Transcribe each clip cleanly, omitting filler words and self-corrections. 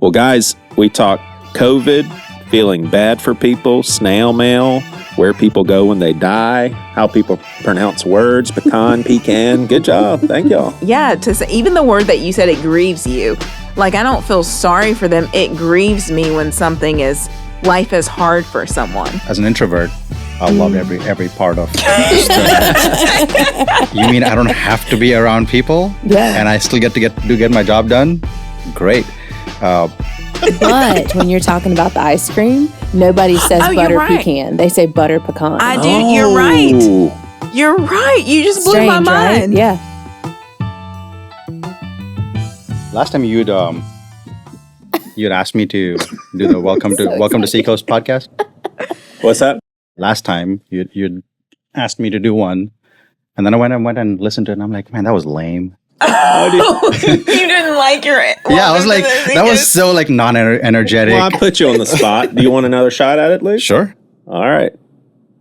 Well, guys, we talked COVID, feeling bad for people, snail mail, where people go when they die, how people pronounce words, pecan. Good job. Thank y'all. Yeah, to say, even the word that you said, it grieves you. Like, I don't feel sorry for them. It grieves me when life is hard for someone. As an introvert, I love every part of this journey. You mean I don't have to be around people? Yeah. And I still get to get my job done? Great. But when you're talking about the ice cream, nobody says butter pecan. They say butter pecan. I do. You're right. You're right. You just blew my mind. Right? Yeah. Last time you'd asked me to do the welcome to Seacoast podcast. What's that? Last time you'd asked me to do one, and then I went and listened to it, and I'm like, man, that was lame. You didn't like your... Yeah, I was like, that was so like non-energetic. Well, I put you on the spot. Do you want another shot at it, Luke? Sure. All right.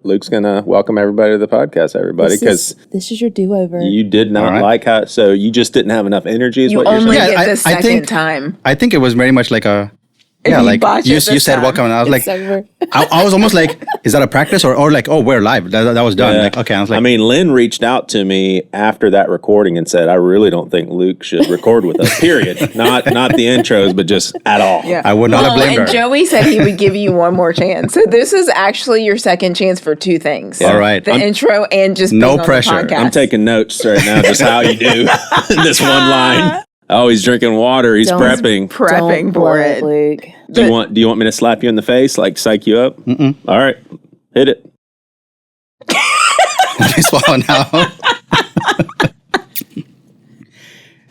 Luke's going to welcome everybody to the podcast, everybody, because this is your do-over. You did not like how... So you just didn't have enough energy is what you're saying? You only get the second time. I think it was very much like a... Yeah, like you said welcome, and I was like, I was almost like, is that a practice or like, oh, we're live. That was done. Yeah. Like, okay, I was like, I mean, Lynn reached out to me after that recording and said, I really don't think Luke should record with us. Period. Not the intros, but just at all. Yeah. I would not have blamed her. And Joey said he would give you one more chance. So this is actually your second chance for two things. Yeah. All right. The intro and just no being on pressure. the podcast. I'm taking notes right now, just how you do this one line. Oh, he's drinking water. He's prepping for it. Luke. Do you want me to slap you in the face, like psych you up? Mm-mm. All right, hit it. Let me swallow now.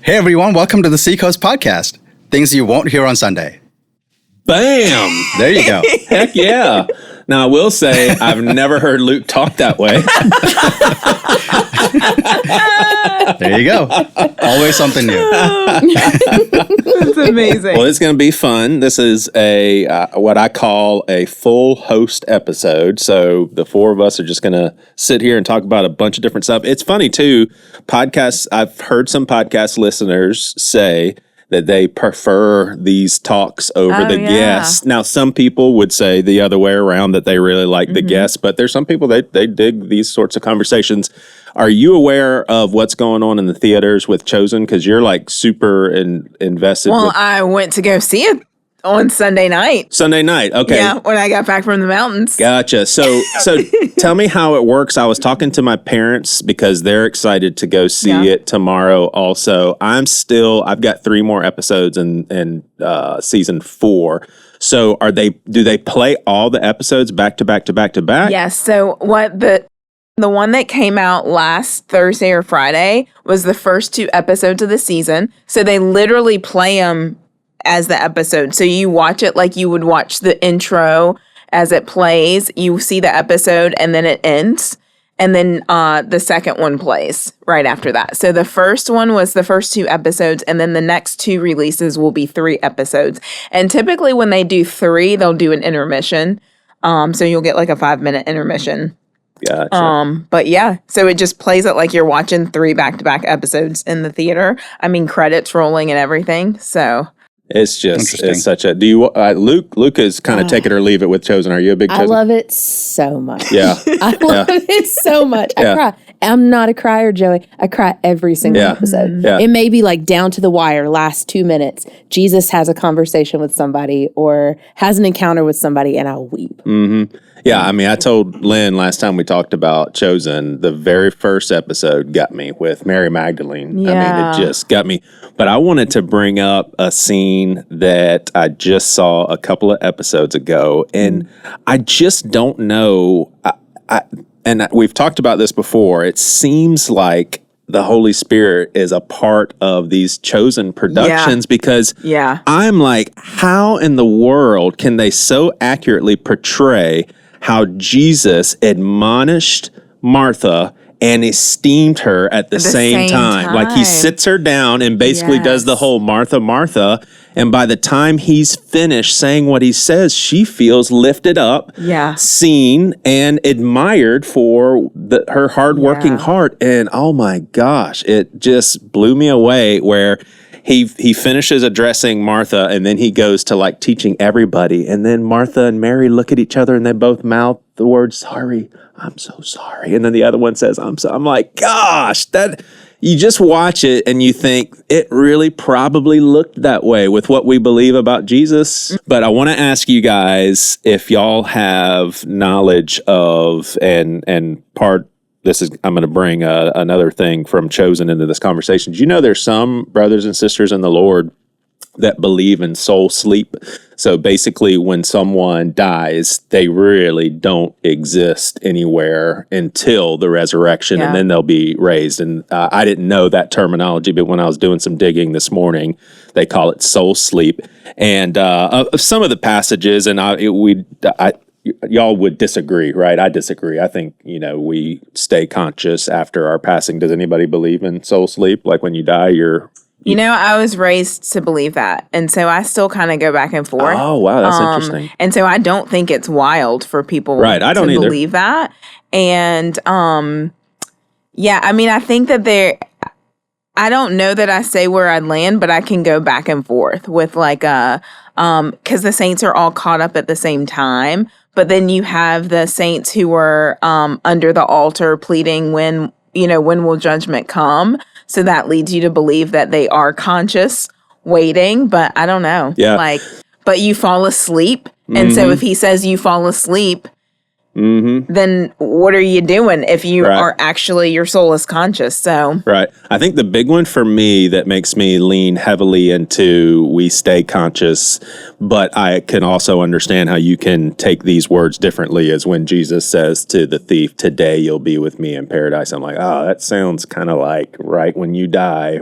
Hey everyone, welcome to the Seacoast podcast. Things you won't hear on Sunday. Bam! There you go. Heck yeah. Now, I will say, I've never heard Luke talk that way. There you go. Always something new. That's amazing. Well, it's going to be fun. This is what I call a full host episode. So the four of us are just going to sit here and talk about a bunch of different stuff. It's funny, too. Podcasts, I've heard some podcast listeners say that they prefer these talks over the guests. Now, some people would say the other way around, that they really like the guests, but there's some people that they dig these sorts of conversations. Are you aware of what's going on in the theaters with Chosen? Because you're like super invested. Well, I went to go see it on Sunday night. Sunday night, okay. Yeah, when I got back from the mountains. Gotcha. So tell me how it works. I was talking to my parents because they're excited to go see it tomorrow also. I've got 3 more episodes in season 4. So do they play all the episodes back to back to back to back? Yes. So what the one that came out last Thursday or Friday was the first 2 episodes of the season. So they literally play them as the episode. So you watch it like you would watch the intro as it plays. You see the episode and then it ends. And then the second one plays right after that. So the first one was the first 2 episodes, and then the next 2 releases will be 3 episodes. And typically when they do 3, they'll do an intermission. So you'll get like a 5-minute intermission. Gotcha. But yeah, so it just plays it like you're watching 3 back-to-back episodes in the theater. I mean, credits rolling and everything. So it's such a, do you, Luke is kind of take it or leave it with Chosen. Are you a big Chosen? I love it so much. Yeah. I love it so much. I cry. I'm not a crier, Joey. I cry every single episode. Yeah. It may be like down to the wire, last 2 minutes. Jesus has a conversation with somebody or has an encounter with somebody and I'll weep. Mm-hmm. Yeah, I mean, I told Lynn last time we talked about Chosen, the very first episode got me with Mary Magdalene. Yeah. I mean, it just got me. But I wanted to bring up a scene that I just saw a couple of episodes ago, and I just don't know. And we've talked about this before. It seems like the Holy Spirit is a part of these Chosen productions because I'm like, how in the world can they so accurately portray how Jesus admonished Martha and esteemed her at the same time. Like he sits her down and basically does the whole Martha, Martha. And by the time he's finished saying what he says, she feels lifted up, seen, and admired for her hardworking heart. And oh my gosh, it just blew me away where he finishes addressing Martha, and then he goes to like teaching everybody, and then Martha and Mary look at each other and they both mouth the word sorry. I'm so sorry. And then the other one says, I'm like, gosh, that you just watch it and you think it really probably looked that way with what we believe about Jesus. But I want to ask you guys if y'all have knowledge of, and part, I'm going to bring another thing from Chosen into this conversation. Do you know there's some brothers and sisters in the Lord that believe in soul sleep? So basically, when someone dies, they really don't exist anywhere until the resurrection, and then they'll be raised. And I didn't know that terminology, but when I was doing some digging this morning, they call it soul sleep. And some of the passages, and y'all would disagree, right? I disagree. I think, we stay conscious after our passing. Does anybody believe in soul sleep? Like when you die, I was raised to believe that. And so I still kind of go back and forth. Oh, wow. That's interesting. And so I don't think it's wild for people I don't to either. believe that. And I think that I don't know that I say where I'd land, but I can go back and forth with because the saints are all caught up at the same time. But then you have the saints who are under the altar pleading when will judgment come? So that leads you to believe that they are conscious, waiting, but I don't know. Yeah. But you fall asleep. And so if he says you fall asleep, then what are you doing if you are actually, your soul is conscious? So right. I think the big one for me that makes me lean heavily into we stay conscious, but I can also understand how you can take these words differently, as when Jesus says to the thief, today you'll be with me in paradise. I'm like, that sounds kind of like right when you die,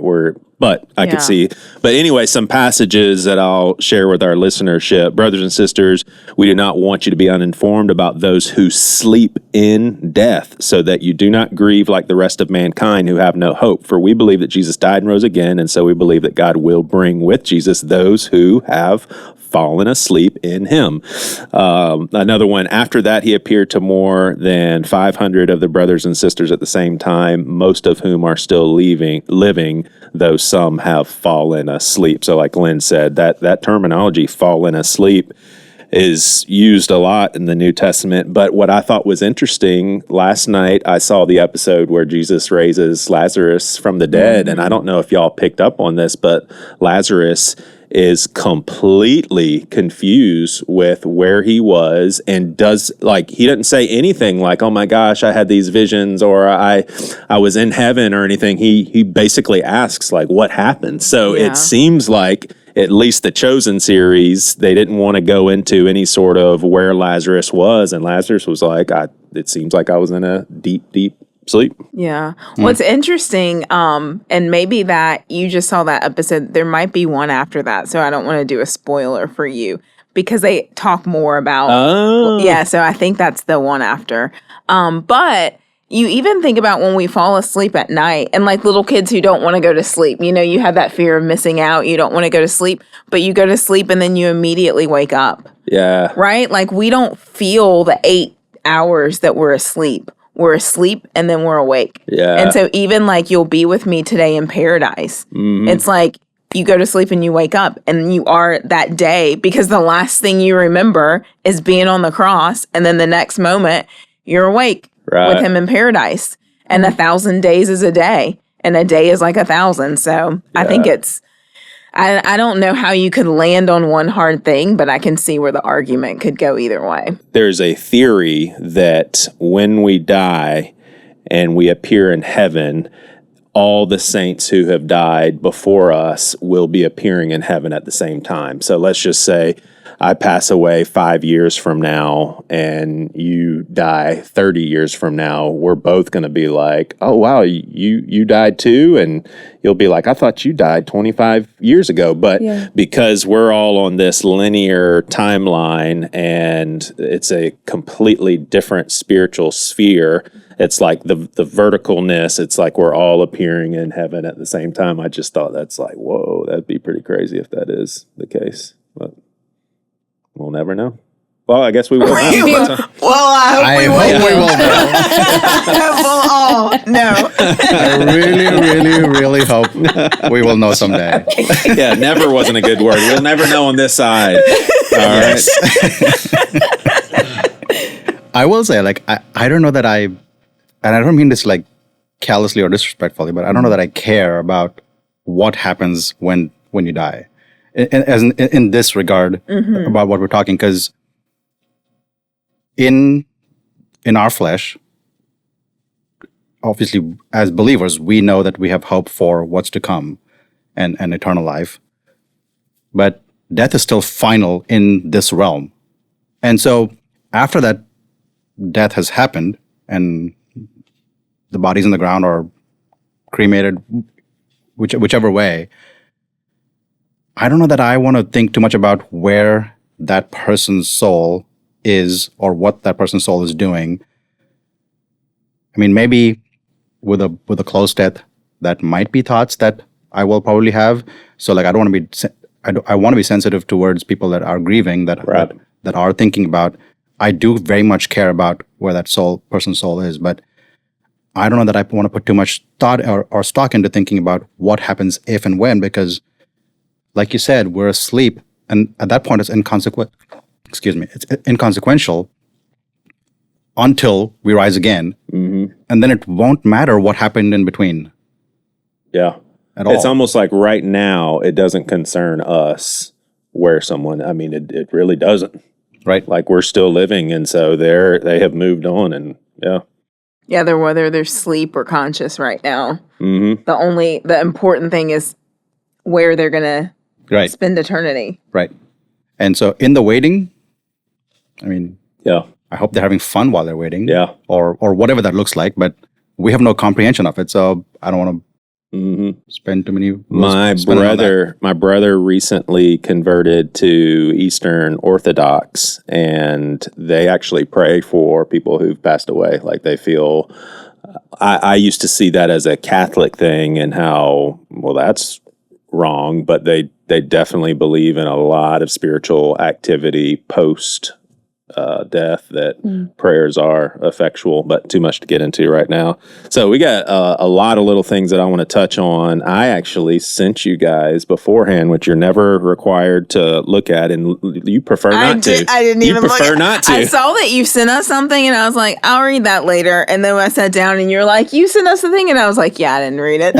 but I could see. But anyway, some passages that I'll share with our listenership. Brothers and sisters, we do not want you to be uninformed about those who sleep in death, so that you do not grieve like the rest of mankind who have no hope. For we believe that Jesus died and rose again, and so we believe that God will bring with Jesus those who have fallen asleep in him. Another one, after that he appeared to more than 500 of the brothers and sisters at the same time, most of whom are still living, though some have fallen asleep. So like Lynn said, that terminology, fallen asleep, is used a lot in the New Testament. But what I thought was interesting, last night I saw the episode where Jesus raises Lazarus from the dead, and I don't know if y'all picked up on this, but Lazarus is completely confused with where he was, and he doesn't say anything like, oh my gosh, I had these visions, or I was in heaven or anything. He basically asks like, what happened? So it seems like, at least the Chosen series, they didn't want to go into any sort of where Lazarus was, and Lazarus was like, it seems like I was in a deep sleep. Yeah. What's interesting, and maybe that you just saw that episode, there might be one after that, so I don't want to do a spoiler for you, because they talk more about, so I think that's the one after. But you even think about when we fall asleep at night, and like little kids who don't want to go to sleep, you have that fear of missing out. You don't want to go to sleep, but you go to sleep and then you immediately wake up. Yeah. Right? Like we don't feel the 8 hours that we're asleep. We're asleep and then we're awake. Yeah. And so even like you'll be with me today in paradise. It's like you go to sleep and you wake up and you are that day, because the last thing you remember is being on the cross, and then the next moment you're awake with him in paradise. And 1,000 days is a day, and a day is like 1,000. So I think I don't know how you could land on one hard thing, but I can see where the argument could go either way. There's a theory that when we die and we appear in heaven, all the saints who have died before us will be appearing in heaven at the same time. So let's just say I pass away 5 years from now and you die 30 years from now. We're both going to be like, oh, wow, you died too? And you'll be like, I thought you died 25 years ago. But because we're all on this linear timeline and it's a completely different spiritual sphere, it's like the verticalness, it's like we're all appearing in heaven at the same time. I just thought that's like, whoa, that'd be pretty crazy if that is the case. But we'll never know. Well, I guess we will. Well, I hope we will. We'll all know. I really hope we will know someday. Yeah, never wasn't a good word. We'll never know on this side. All right. I will say, like, I don't know that and I don't mean this like callously or disrespectfully, but I don't know that I care about what happens when you die. In this regard, about what we're talking, because in our flesh, obviously, as believers, we know that we have hope for what's to come and eternal life. But death is still final in this realm. And so after that death has happened and the body's in the ground or cremated, whichever way, I don't know that I want to think too much about where that person's soul is or what that person's soul is doing. I mean, maybe with a close death, that might be thoughts that I will probably have. So, like, I don't want to be. I want to be sensitive towards people that are grieving, that are thinking about. I do very much care about where that person's soul is, but I don't know that I want to put too much thought or stock into thinking about what happens if and when, because, like you said, we're asleep, and at that point, it's inconsequential. It's inconsequential until we rise again, and then it won't matter what happened in between. Yeah, at all. It's almost like right now it doesn't concern us where someone. I mean, it really doesn't. Right, like we're still living, and so they have moved on, and they're whether they're asleep or conscious right now. The important thing is where they're gonna spend eternity. Right, and so in the waiting, I mean, I hope they're having fun while they're waiting. Yeah. Or whatever that looks like, but we have no comprehension of it, so I don't want to spend too many. My brother recently converted to Eastern Orthodox, and they actually pray for people who've passed away. Like they feel. I used to see that as a Catholic thing, and how that's wrong, but they definitely believe in a lot of spiritual activity post death, that prayers are effectual, but too much to get into right now. So we got a lot of little things that I want to touch on. I actually sent you guys beforehand, which you're never required to look at, and you prefer not to. I didn't even look. Not to. I saw that you sent us something, and I was like, I'll read that later. And then when I sat down, and you're like, you sent us the thing, and I was like, yeah, I didn't read it.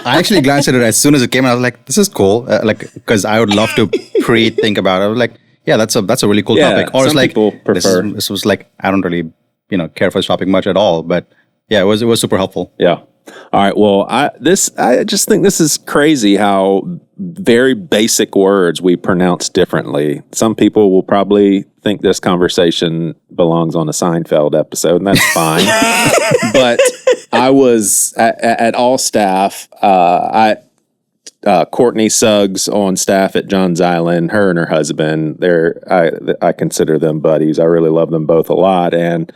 I actually glanced at it as soon as it came, and I was like, this is cool, because I would love to think about it. I was like, yeah, that's a really cool topic. Or it's like, this was like, I don't really, care for shopping much at all. But yeah, it was super helpful. Yeah. All right. Well, I just think this is crazy how very basic words we pronounce differently. Some people will probably think this conversation belongs on a Seinfeld episode, and that's fine. But I was at All Staff. Courtney Suggs on staff at Johns Island, her and her husband, I consider them buddies. I really love them both a lot. And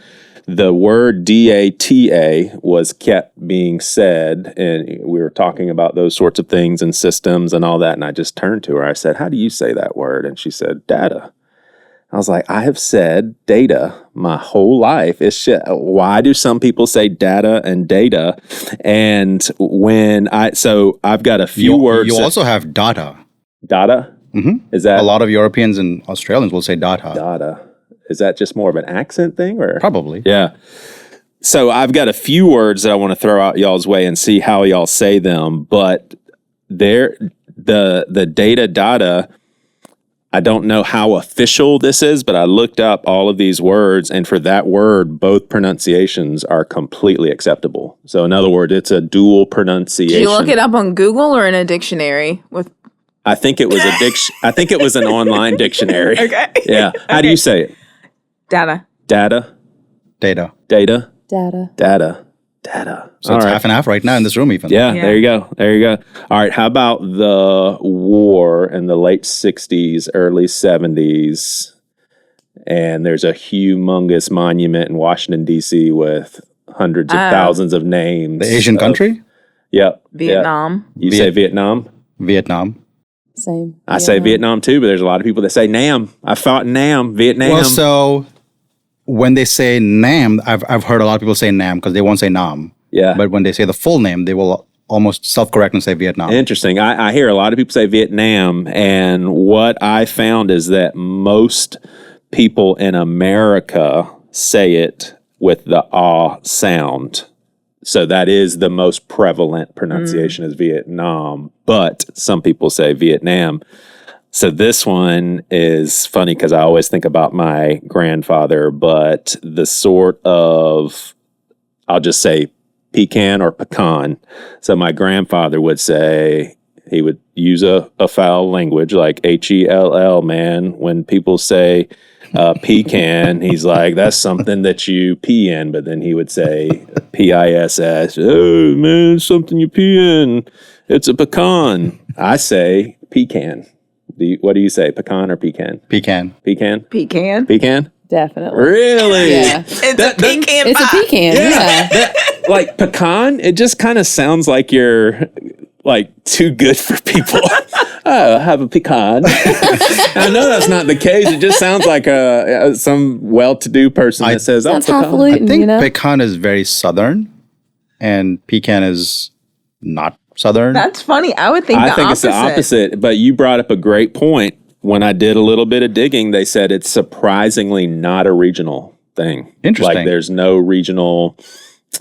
the word DATA was kept being said, and we were talking about those sorts of things and systems and all that. And I just turned to her. I said, how do you say that word? And she said, data. I was like, I have said data my whole life. It's shit. Why do some people say data and data? And I've got a few words. You also have data. Data? Mm-hmm. Is that a lot of Europeans and Australians will say data? Data. Is that just more of an accent thing, or probably? Yeah. So I've got a few words that I want to throw out y'all's way and see how y'all say them. But the data. I don't know how official this is, but I looked up all of these words, and for that word, both pronunciations are completely acceptable. So in other words, it's a dual pronunciation. Did you look it up on Google or in a dictionary? I think it was I think it was an online dictionary. Okay. Yeah. How do you say it? Data. Data. Data. Data. Data. Data. Data. So it's half and half right now in this room, even. Yeah, there you go. There you go. All right. How about the war in the late 60s, early 70s? And there's a humongous monument in Washington, D.C. with hundreds of thousands of names. The Asian country? Yep. Vietnam. You say Vietnam? Vietnam. Same. I say Vietnam too, but there's a lot of people that say Nam. I fought in Nam, Vietnam. Well, so when they say Nam, I've heard a lot of people say Nam because they won't say Nam. Yeah. But when they say the full name, they will almost self-correct and say Vietnam. Interesting. I hear a lot of people say Vietnam, and what I found is that most people in America say it with the ah sound. So that is the most prevalent pronunciation is Vietnam, but some people say Vietnam. So this one is funny because I always think about my grandfather, but the sort of, I'll just say pecan or pecan. So my grandfather would say, he would use a foul language like Hell, man. When people say pecan, he's like, that's something that you pee in. But then he would say piss, oh man, it's something you pee in. It's a pecan. I say pecan. What do you say, pecan or pecan? Pecan. Pecan? Pecan. Pecan? Definitely. Really? Yeah. It's a pecan It's a pie. pecan. Yeah. Like pecan, it just kind of sounds like you're like too good for people. Oh, have a pecan. I know that's not the case. It just sounds like some well-to-do person that says, Sounds pecan. highfalutin, I think you know? pecan is very southern, and pecan is not southern. That's funny. I would think I the think opposite. it's the opposite, but you brought up a great point. When I did a little bit of digging, they said it's surprisingly not a regional thing. Interesting. Like there's no regional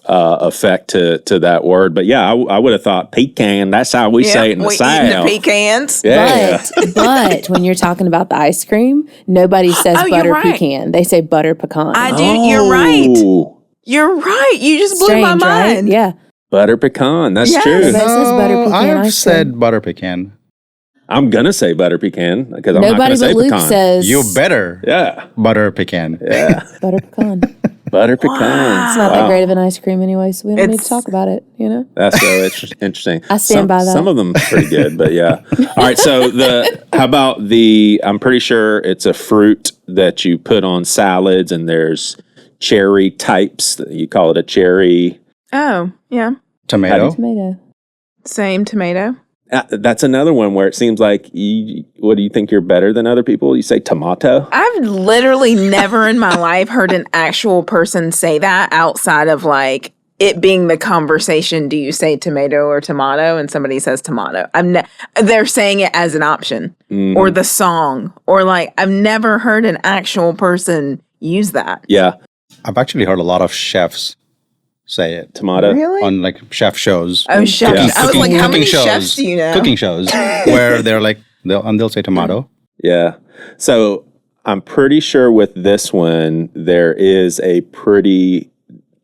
effect to that word. But yeah, I would have thought pecan. That's how we say it in the we eating South. the pecans. Yeah. But when you're talking about the ice cream, nobody says Oh, you're butter right. pecan. They say butter pecan. I do. You're right. Oh, You're right. You just blew Strange, my right? mind. Yeah. butter pecan. That's Yes. true. Everybody says butter pecan I've ice cream. said butter pecan. I'm gonna say butter pecan because I'm not Nobody gonna say but Luke pecan. says You better Yeah, butter pecan. yeah, butter pecan. butter pecan. It's not that great of an ice cream anyway, so we don't need to It's- talk about it, you know? That's so interesting. I stand by that. Some of them pretty good, but yeah. All right. So how about I'm pretty sure it's a fruit that you put on salads, and there's cherry types. You call it a cherry. Oh, yeah. Tomato. Tomato. Same tomato. That's another one where it seems like what do you think you're better than other people? You say tomato. I've literally never in my life heard an actual person say that outside of like it being the conversation. Do you say tomato or tomato? And somebody says tomato. They're saying it as an option or the song or like I've never heard an actual person use that. Yeah, I've actually heard a lot of chefs say it tomato. Really? on like chef shows. Oh, chefs. Yeah. I was like, how many shows, chefs do you know? Cooking shows where they're like they'll say tomato. Yeah. So I'm pretty sure with this one, there is a pretty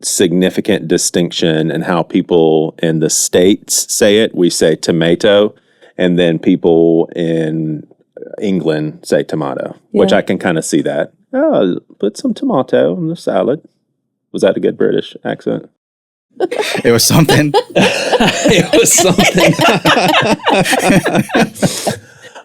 significant distinction in how people in the States say it. We say tomato, and then people in England say tomato, which Yeah. I can kind of see that. Oh, put some tomato in the salad. Was that a good British accent? It was something. It was something.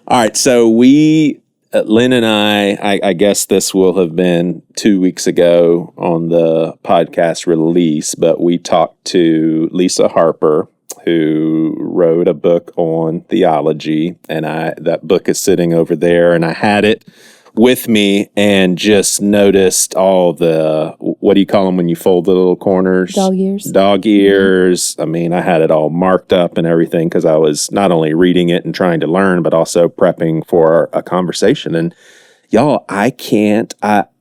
All right. So Lynn and I guess this will have been 2 weeks ago on the podcast release, but we talked to Lisa Harper, who wrote a book on theology, and that book is sitting over there, and I had it with me and just noticed all the, what do you call them when you fold the little corners? Dog ears. Dog ears. I mean, I had it all marked up and everything because I was not only reading it and trying to learn, but also prepping for a conversation. And y'all, I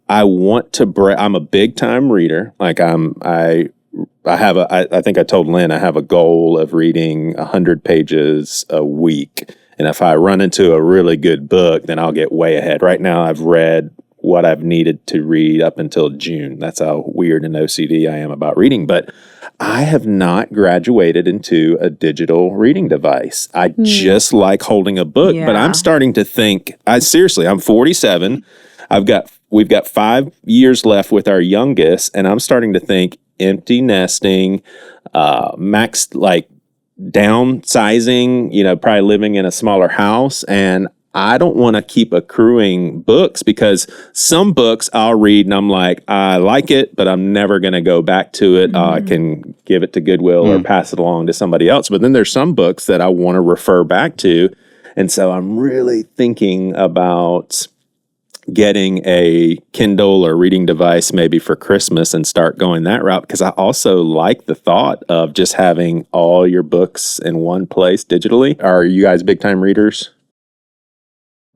want to I'm a big time reader. Like I think I told Lynn I have a goal of reading 100 pages a week. And if I run into a really good book, then I'll get way ahead. Right now, I've read what I've needed to read up until June. That's how weird and OCD I am about reading. But I have not graduated into a digital reading device. I just like holding a book. But Yeah. I'm starting to think, I'm 47. We've got 5 years left with our youngest. And I'm starting to think empty nesting, downsizing, probably living in a smaller house. And I don't want to keep accruing books because some books I'll read and I'm like, I like it, but I'm never going to go back to it. I can give it to Goodwill or pass it along to somebody else. But then there's some books that I want to refer back to. And so I'm really thinking about getting a Kindle or reading device maybe for Christmas and start going that route, because I also like the thought of just having all your books in one place digitally. Are you guys big time readers?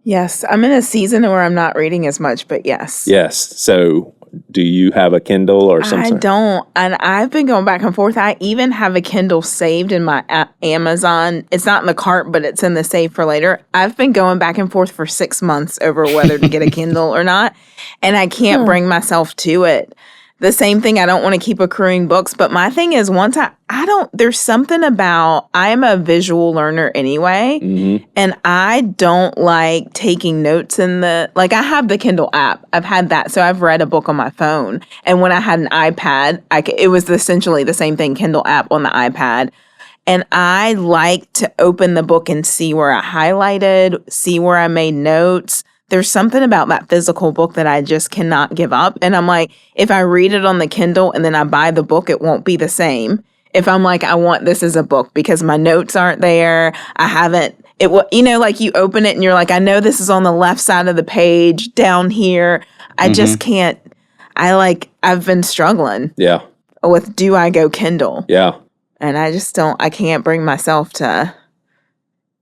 Yes, I'm in a season where I'm not reading as much, but yes. Yes. So do you have a Kindle or something? I don't. And I've been going back and forth. I even have a Kindle saved in my Amazon. It's not in the cart, but it's in the save for later. I've been going back and forth for 6 months over whether to get a Kindle or not. And I can't bring myself to it. The same thing, I don't want to keep accruing books. But my thing is, there's something about, I am a visual learner anyway. And I don't like taking notes I have the Kindle app. I've had that. So I've read a book on my phone. And when I had an iPad, it was essentially the same thing, Kindle app on the iPad. And I like to open the book and see where I highlighted, see where I made notes. There's something about that physical book that I just cannot give up. And I'm like, if I read it on the Kindle and then I buy the book, it won't be the same. If I'm like, I want this as a book because my notes aren't there, I haven't, like you open it and you're like, I know this is on the left side of the page down here. I just can't, I've been struggling with, do I go Kindle? Yeah. And I can't bring myself to,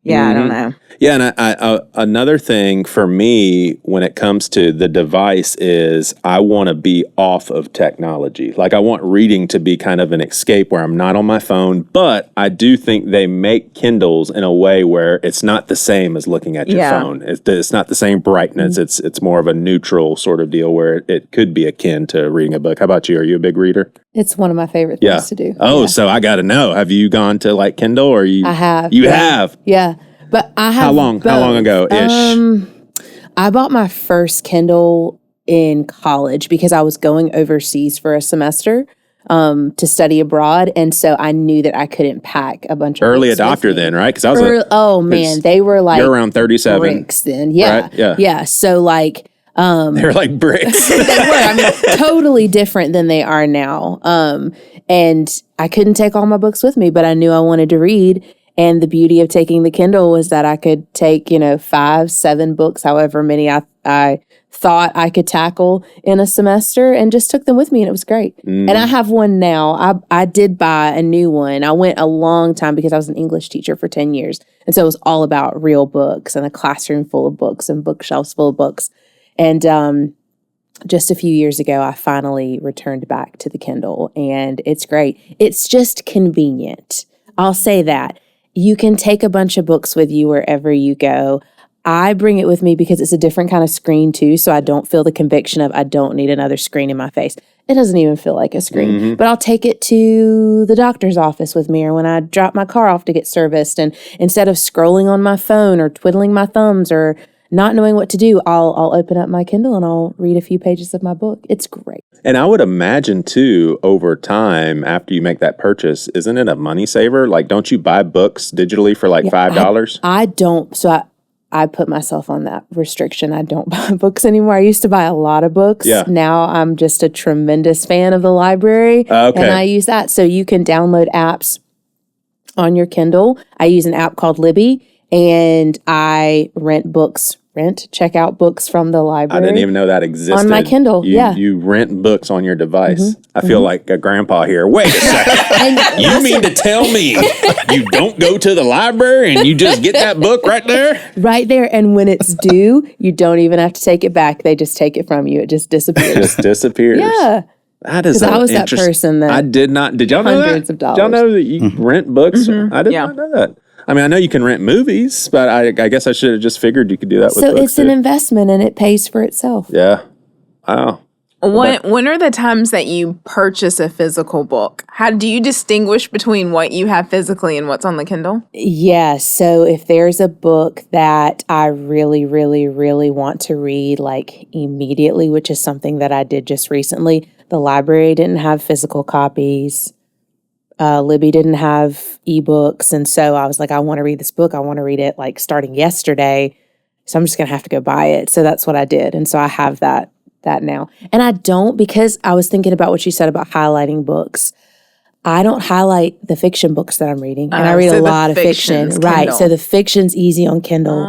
I don't know. Yeah, and I another thing for me when it comes to the device is I want to be off of technology. Like I want reading to be kind of an escape where I'm not on my phone, but I do think they make Kindles in a way where it's not the same as looking at your phone. It's not the same brightness. It's more of a neutral sort of deal where it could be akin to reading a book. How about you? Are you a big reader? It's one of my favorite things to do. Oh, so I got to know. Have you gone to like Kindle or you? I have. You have? Yeah. But I have. How long ago ish? I bought my first Kindle in college because I was going overseas for a semester to study abroad, and so I knew that I couldn't pack a bunch of early books adopter with me. then, right? Because I was they were like you're around 37 bricks then, yeah, right? yeah. So like they're like bricks. they were. I mean, totally different than they are now. And I couldn't take all my books with me, but I knew I wanted to read. And the beauty of taking the Kindle was that I could take, 5, 7 books, however many I thought I could tackle in a semester, and just took them with me, and it was great. And I have one now. I did buy a new one. I went a long time because I was an English teacher for 10 years. And so it was all about real books and a classroom full of books and bookshelves full of books. And just a few years ago, I finally returned back to the Kindle, and it's great. It's just convenient. I'll say that. You can take a bunch of books with you wherever you go. I bring it with me because it's a different kind of screen too, so I don't feel the conviction of I don't need another screen in my face. It doesn't even feel like a screen, but I'll take it to the doctor's office with me or when I drop my car off to get serviced. And instead of scrolling on my phone or twiddling my thumbs or not knowing what to do, I'll open up my Kindle and I'll read a few pages of my book. It's great. And I would imagine too, over time, after you make that purchase, isn't it a money saver? Like, don't you buy books digitally for like $5? I don't. So I put myself on that restriction. I don't buy books anymore. I used to buy a lot of books. Yeah. Now I'm just a tremendous fan of the library. Okay. And I use that. So you can download apps on your Kindle. I use an app called Libby, and I check out books from the library. I didn't even know that existed. On my Kindle, You rent books on your device. I feel like a grandpa here. Wait a second. You mean to tell me you don't go to the library and you just get that book right there? Right there. And when it's due, you don't even have to take it back. They just take it from you. It just disappears. It just disappears. Yeah. That is I was that person that I did not. Did y'all know that? Hundreds of dollars. Did y'all know that you rent books? I did not know that. I mean, I know you can rent movies, but I guess I should have just figured you could do that with books. So it's an investment and it pays for itself. Yeah. Wow. When are the times that you purchase a physical book? How do you distinguish between what you have physically and what's on the Kindle? Yeah. So if there's a book that I really, really, really want to read like immediately, which is something that I did just recently, the library didn't have physical copies. Libby didn't have ebooks. And so I was like, I want to read this book. I want to read it like starting yesterday. So I'm just going to have to go buy it. So that's what I did. And so I have that now. And I don't, because I was thinking about what you said about highlighting books. I don't highlight the fiction books that I'm reading, and I read so a the lot of fiction. fiction's Right. Kindle. So the fiction's easy on Kindle.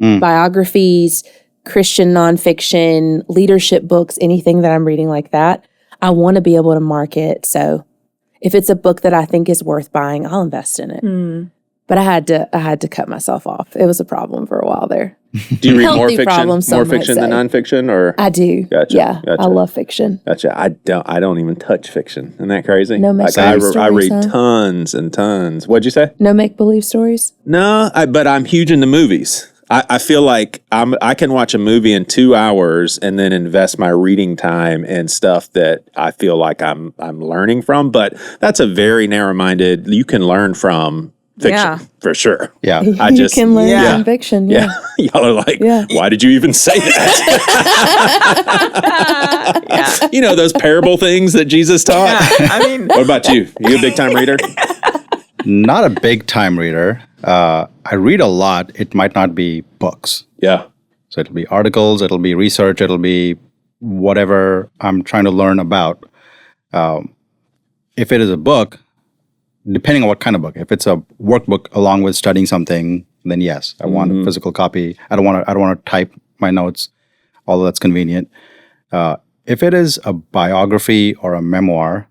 Biographies, Christian nonfiction, leadership books, anything that I'm reading like that, I want to be able to mark it. So if it's a book that I think is worth buying, I'll invest in it. But I had to cut myself off. It was a problem for a while there. Do you read more Healthy fiction, problem, some more might fiction than say. nonfiction, or I do. Gotcha, Yeah, gotcha. I love fiction. Gotcha. I don't even touch fiction. Isn't that crazy? No like make-believe I read stories, huh? tons and tons. What'd you say? No make-believe stories? No, but I'm huge into movies. I feel like I can watch a movie in 2 hours and then invest my reading time in stuff that I feel like I'm learning from. But that's a very narrow-minded. You can learn from fiction for sure. Yeah. I just You can learn yeah. from fiction. Yeah, y'all are like, why did you even say that? You know those parable things that Jesus taught. I mean, What about you? You a big time reader? Not a big time reader. I read a lot. It might not be books. Yeah. So it'll be articles, it'll be research, it'll be whatever I'm trying to learn about. If it is a book, depending on what kind of book, if it's a workbook along with studying something, then yes, I want a physical copy. I don't want to type my notes, although that's convenient. If it is a biography or a memoir,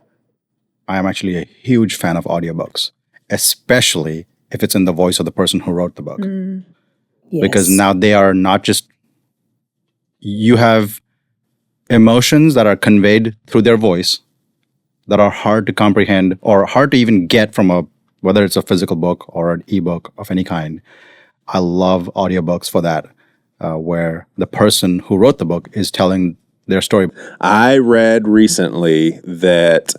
I am actually a huge fan of audiobooks, especially if it's in the voice of the person who wrote the book. Yes. Because now they are not just, you have emotions that are conveyed through their voice that are hard to comprehend or hard to even get from whether it's a physical book or an ebook of any kind. I love audiobooks for that, where the person who wrote the book is telling their story. I read recently that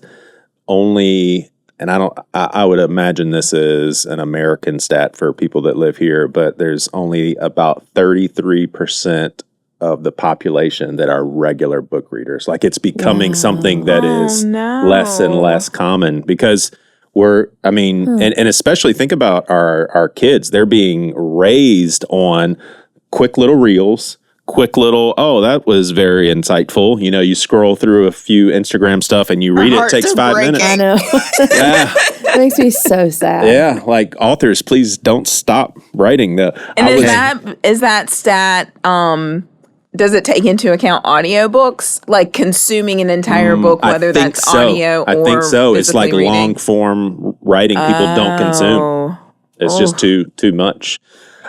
only, and I would imagine this is an American stat for people that live here, but there's only about 33% of the population that are regular book readers. Like it's becoming something that is less and less common because and especially think about our kids. They're being raised on quick little reels, that was very insightful. You know, you scroll through a few Instagram stuff and you read it takes 5 minutes. I know. Yeah. It makes me so sad. Yeah. Like authors, please don't stop writing. Is that stat, does it take into account audiobooks? Like consuming an entire book, whether that's audio or I think so. It's like physically reading? long form writing people don't consume. It's just too much.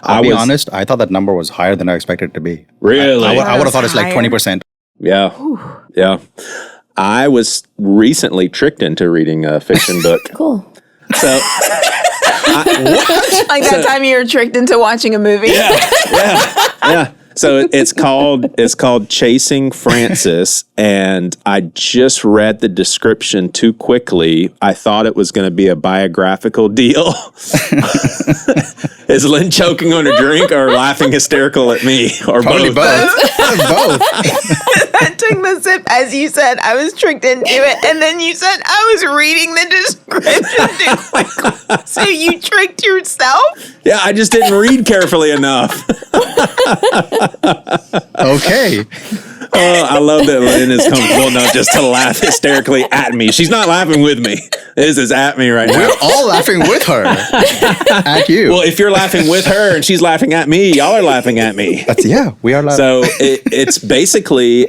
I'll be honest, I thought that number was higher than I expected it to be. Really? I would have thought it's like higher? 20%. Yeah. Yeah. I was recently tricked into reading a fiction book. Cool. So, Like that time you were tricked into watching a movie? yeah. So it's called Chasing Francis, and I just read the description too quickly. I thought it was going to be a biographical deal. Is Lynn choking on a drink or laughing hysterical at me, or Probably both? both. I took the sip. As you said, I was tricked into it. And then you said I was reading the description too quickly. So you tricked yourself? Yeah, I just didn't read carefully enough. Okay. Oh, I love that Lynn is comfortable enough just to laugh hysterically at me. She's not laughing with me. This is at me right now. We're all laughing with her. At you. Well, if you're laughing with her and she's laughing at me, y'all are laughing at me. We are laughing. So it's basically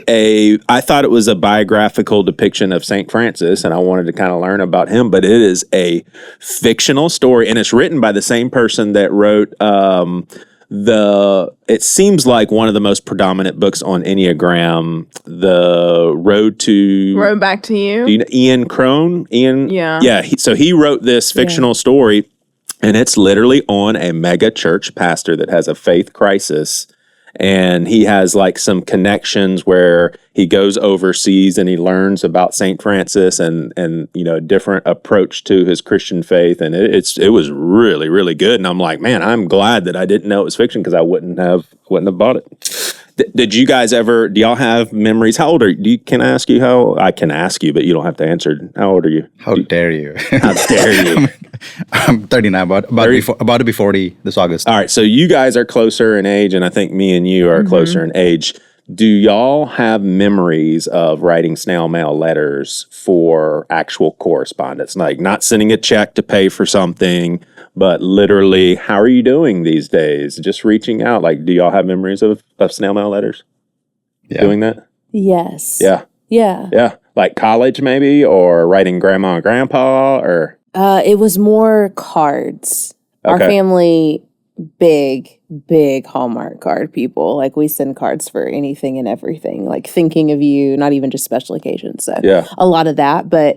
I thought it was a biographical depiction of St. Francis, and I wanted to kind of learn about him, but it is a fictional story, and it's written by the same person that wrote it seems like one of the most predominant books on Enneagram, The Road Back to You? Do you know Ian Crone? Yeah. So he wrote this fictional story, and it's literally on a mega church pastor that has a faith crisis. And he has like some connections where he goes overseas and he learns about St. Francis and a different approach to his Christian faith. And it was really, really good. And I'm like, man, I'm glad that I didn't know it was fiction because I wouldn't have bought it. Did you guys ever, do y'all have memories? How old are you? Can I ask you I can ask you, but you don't have to answer. How old are you? How dare you? How dare you? I'm 39, about to be 40 this August. All right, so you guys are closer in age, and I think me and you are closer in age. Do y'all have memories of writing snail mail letters for actual correspondence? Like not sending a check to pay for something, but literally, how are you doing these days? Just reaching out. Like, do y'all have memories of snail mail letters? Yeah. Doing that? Yes. Yeah. Yeah. Yeah. Like college maybe, or writing grandma and grandpa, or? It was more cards. Our Okay. family, big Hallmark card people. Like we send cards for anything and everything, like thinking of you, not even just special occasions. So Yeah. a lot of that. But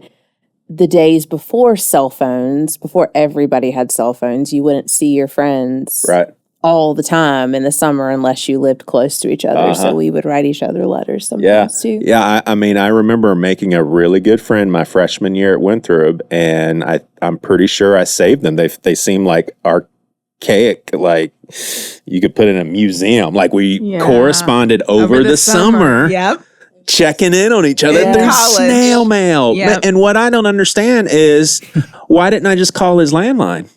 the days before cell phones, before everybody had cell phones, you wouldn't see your friends Right. all the time in the summer unless you lived close to each other. Uh-huh. So we would write each other letters Yeah. sometimes too. Yeah. I mean, I remember making a really good friend my freshman year at Winthrop, and I'm pretty sure I saved them. They seem like archaic, like you could put in a museum. Like we Yeah. corresponded over the summer. Yep. Checking in on each other In through college. snail mail. Yep. And what I don't understand is why didn't I just call his landline?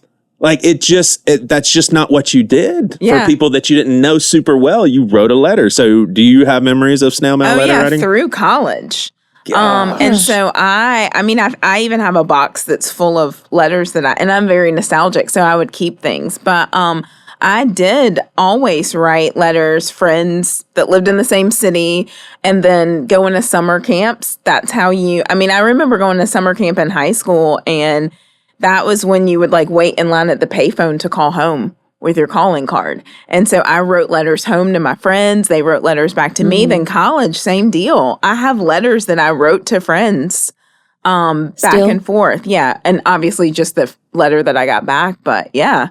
Like that's just not what you did Yeah. for people that you didn't know super well. You wrote a letter. So do you have memories of snail mail Oh letter yeah, writing? through college. And so I mean, I even have a box that's full of letters and I'm very nostalgic, so I would keep things. But I did always write letters, friends that lived in the same city, and then going to summer camps. That's how I remember going to summer camp in high school, and that was when you would like wait in line at the payphone to call home with your calling card. And so I wrote letters home to my friends. They wrote letters back to me. Then college, same deal. I have letters that I wrote to friends back Still? and forth. Yeah. And obviously just the letter that I got back. But yeah,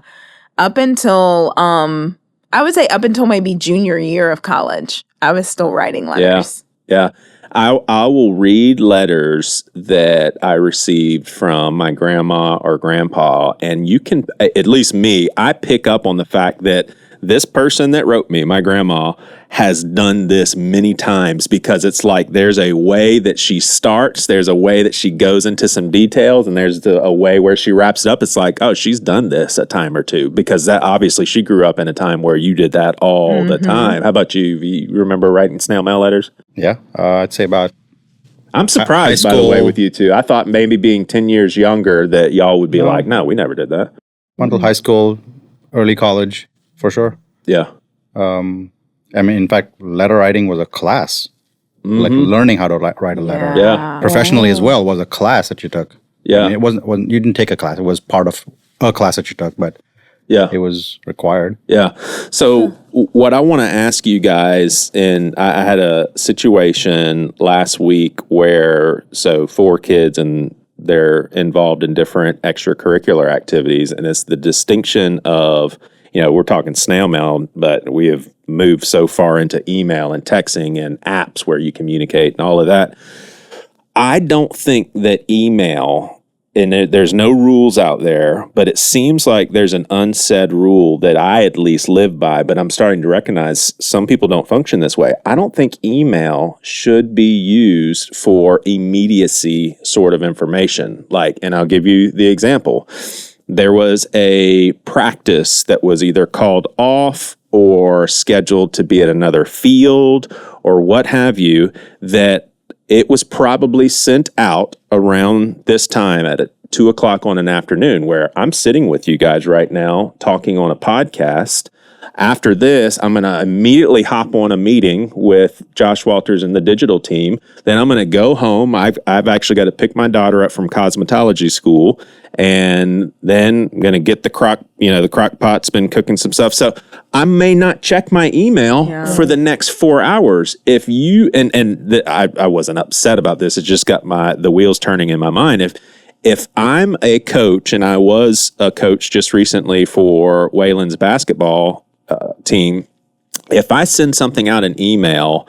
up until, I would say up until maybe junior year of college, I was still writing letters. Yeah. I will read letters that I received from my grandma or grandpa, and you can, at least me, I pick up on the fact that this person that wrote me, my grandma, has done this many times, because it's like there's a way that she starts, there's a way that she goes into some details, and there's a way where she wraps it up. It's like, oh, she's done this a time or two, because that obviously she grew up in a time where you did that all the time. How about you? You remember writing snail mail letters? Yeah. I'd say about I'm surprised, high by the way, school. with you two. I thought maybe being 10 years younger that y'all would be like, no, we never did that. until high school, early college, for sure. Yeah. In fact, letter writing was a class. Like learning how to write a letter. Yeah. Professionally as well was a class that you took. Yeah. It wasn't you didn't take a class. It was part of a class that you took, but Yeah. it was required. Yeah. So what I want to ask you guys, and I had a situation last week where, so 4 kids and they're involved in different extracurricular activities, and it's the distinction of, we're talking snail mail, but we have moved so far into email and texting and apps where you communicate and all of that. I don't think that email, and there's no rules out there, but it seems like there's an unsaid rule that I at least live by, but I'm starting to recognize some people don't function this way. I don't think email should be used for immediacy sort of information. And I'll give you the example. There was a practice that was either called off or scheduled to be at another field or what have you, that it was probably sent out around this time at 2 o'clock on an afternoon, where I'm sitting with you guys right now talking on a podcast. After this, I'm going to immediately hop on a meeting with Josh Walters and the digital team. Then I'm going to go home. I've actually got to pick my daughter up from cosmetology school, and then I'm going to get the crock pot's been cooking some stuff. So I may not check my email for the next 4 hours. If you, I wasn't upset about this. It just got the wheels turning in my mind. If I'm a coach, and I was a coach just recently for Wayland's basketball team, if I send something out an email,